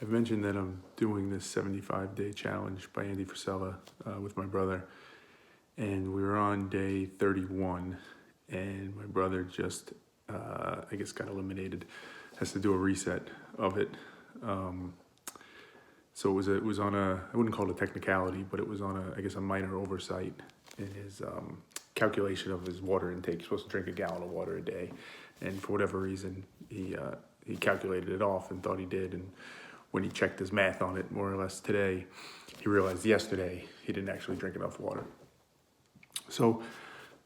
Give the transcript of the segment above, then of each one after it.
I've mentioned that I'm doing this 75-day challenge by Andy Frisella with my brother, and we were on day 31, and my brother just, I guess, got eliminated. Has to do a reset of it. So it was on I wouldn't call it a technicality, but it was on a minor oversight in his calculation of his water intake. He's supposed to drink a gallon of water a day, and for whatever reason, he calculated it off and thought he did. And when he checked his math on it, more or less today, he realized yesterday he didn't actually drink enough water. So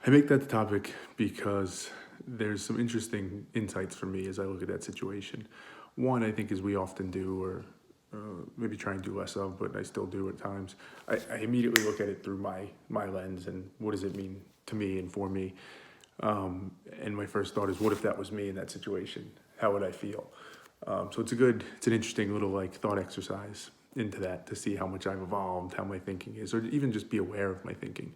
I make that the topic because there's some interesting insights for me as I look at that situation. One, I think, as we often do, or maybe try and do less of, but I still do at times. I immediately look at it through my lens and what does it mean to me and for me. And my first thought is, what if that was me in that situation? How would I feel? So it's an interesting little thought exercise into that to see how much I've evolved, how my thinking is, or even just be aware of my thinking.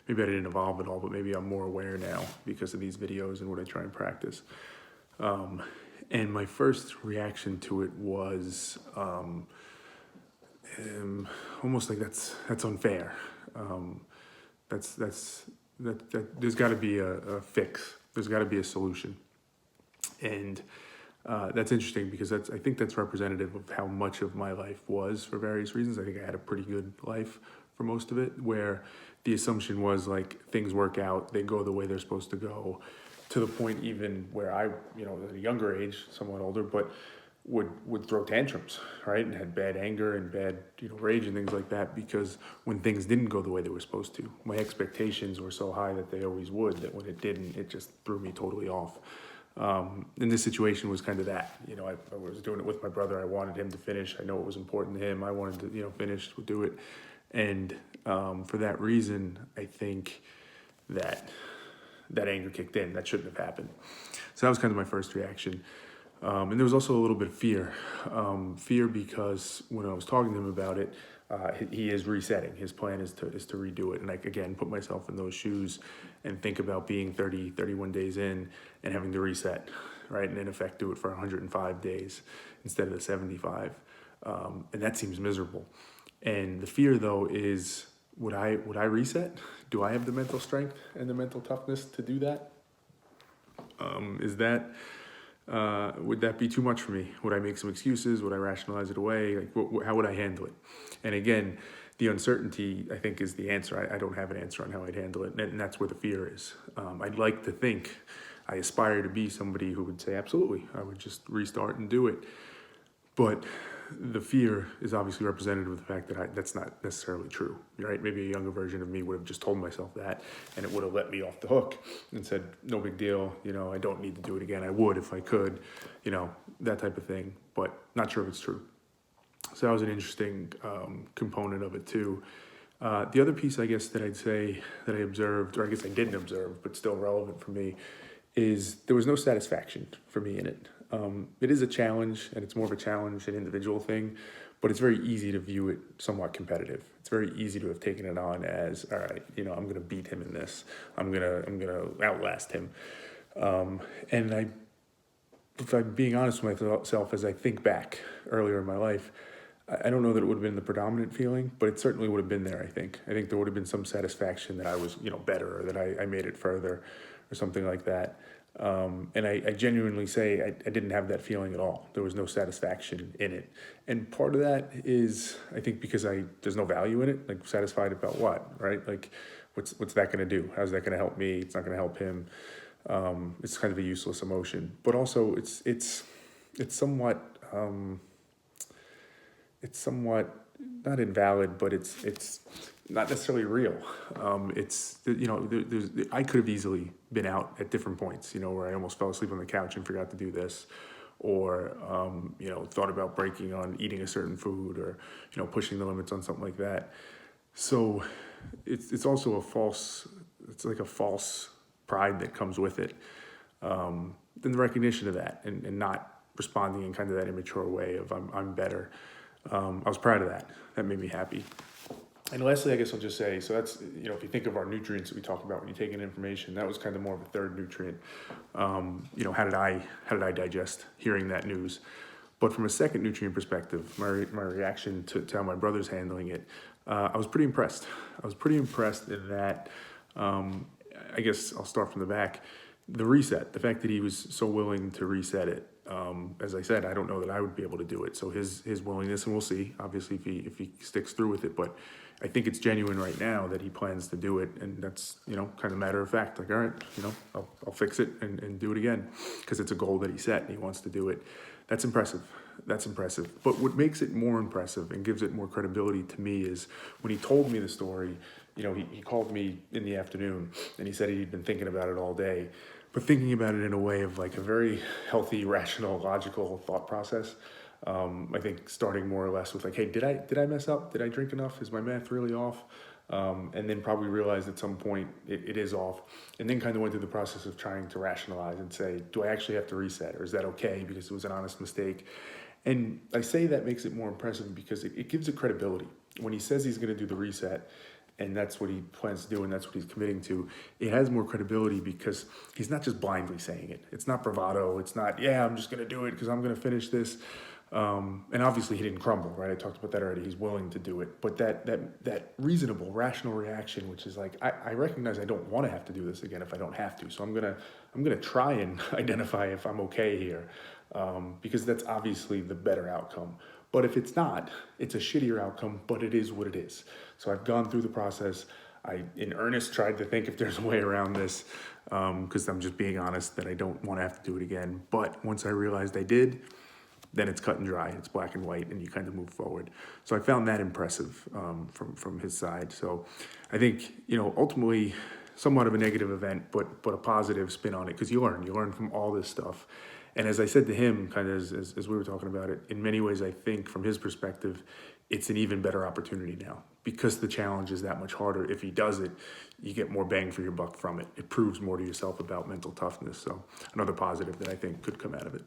Maybe I didn't evolve at all, but maybe I'm more aware now because of these videos and what I try and practice. And my first reaction to it was almost like that's unfair. That there's got to be a fix. There's got to be a solution. And that's interesting because I think that's representative of how much of my life was for various reasons. I think I had a pretty good life for most of it, where the assumption was things work out, they go the way they're supposed to go, to the point even where I, at a younger age, somewhat older, but would throw tantrums, right? And had bad anger and bad, rage and things like that, because when things didn't go the way they were supposed to, my expectations were so high that they always would, that when it didn't, it just threw me totally off. And this situation was kind of that. I was doing it with my brother. I wanted him to finish. I know it was important to him. I wanted to, finish, do it. And for that reason, I think that anger kicked in. That shouldn't have happened. So that was kind of my first reaction. And there was also a little bit of fear. Fear because when I was talking to him about it, he is resetting. His plan is to redo it. And I, again, put myself in those shoes and think about being 31 days in and having to reset, right? And in effect, do it for 105 days instead of the 75. And that seems miserable. And the fear, though, is would I reset? Do I have the mental strength and the mental toughness to do that? Would that be too much for me? Would I make some excuses? Would I rationalize it away? How would I handle it? And again, the uncertainty, I think, is the answer. I don't have an answer on how I'd handle it, and that's where the fear is. I'd like to think, I aspire to be somebody who would say, absolutely, I would just restart and do it. But the fear is obviously representative of the fact that that's not necessarily true, right? Maybe a younger version of me would have just told myself that, and it would have let me off the hook and said, no big deal, I don't need to do it again. I would if I could, that type of thing, but not sure if it's true. So that was an interesting component of it too. The other piece, I guess, that I'd say that I observed, or I guess I didn't observe, but still relevant for me, is there was no satisfaction for me in it. It is a challenge, and it's more of a challenge, an individual thing, but it's very easy to view it somewhat competitive. It's very easy to have taken it on as, all right, I'm going to beat him in this. I'm going to outlast him. And if I'm being honest with myself, as I think back earlier in my life, I don't know that it would have been the predominant feeling, but it certainly would have been there, I think. I think there would have been some satisfaction that I was, better, or that I made it further, or something like that. And I genuinely say I didn't have that feeling at all. There was no satisfaction in it. And part of that is, I think, because there's no value in it. Satisfied about what, right? What's that going to do? How's that going to help me? It's not going to help him. It's kind of a useless emotion. But also, it's somewhat not invalid, but it's not necessarily real. I could have easily been out at different points, where I almost fell asleep on the couch and forgot to do this, or, thought about breaking on eating a certain food, or, pushing the limits on something like that. So it's also a false pride that comes with it. Then the recognition of that and not responding in kind of that immature way of I'm better. I was proud of that. That made me happy. And lastly, I guess I'll just say, so that's, if you think of our nutrients that we talk about when you take in information, that was kind of more of a third nutrient. How did I digest hearing that news? But from a second nutrient perspective, my reaction to how my brother's handling it, I was pretty impressed. I was pretty impressed in that, I guess I'll start from the back. The reset, the fact that he was so willing to reset it. As I said, I don't know that I would be able to do it. So his willingness, and we'll see, obviously, if he sticks through with it. But I think it's genuine right now that he plans to do it, and that's, kind of matter of fact. Like, all right, I'll fix it and do it again, because it's a goal that he set and he wants to do it. That's impressive. That's impressive. But what makes it more impressive and gives it more credibility to me is when he told me the story. He called me in the afternoon and he said he'd been thinking about it all day, but thinking about it in a way of like a very healthy, rational, logical thought process. I think starting more or less with like, hey, did I mess up? Did I drink enough? Is my math really off? And then probably realized at some point it is off, and then kind of went through the process of trying to rationalize and say, do I actually have to reset, or is that okay because it was an honest mistake? And I say that makes it more impressive because it gives it credibility. When he says he's going to do the reset, and that's what he plans to do, and that's what he's committing to, it has more credibility because he's not just blindly saying it. It's not bravado. It's not, yeah, I'm just going to do it because I'm going to finish this. And obviously he didn't crumble, right? I talked about that already. He's willing to do it. But that reasonable, rational reaction, which is like, I recognize I don't want to have to do this again if I don't have to. So I'm gonna try and identify if I'm okay here, because that's obviously the better outcome. But if it's not, it's a shittier outcome, but it is what it is. So I've gone through the process. I, in earnest, tried to think if there's a way around this, because I'm just being honest that I don't want to have to do it again. But once I realized I did, then it's cut and dry. It's black and white, and you kind of move forward. So I found that impressive from his side. So I think, ultimately, somewhat of a negative event, but a positive spin on it, because you learn from all this stuff. And as I said to him, kind of as we were talking about it, in many ways, I think from his perspective, it's an even better opportunity now because the challenge is that much harder. If he does it, you get more bang for your buck from it. It proves more to yourself about mental toughness. So another positive that I think could come out of it.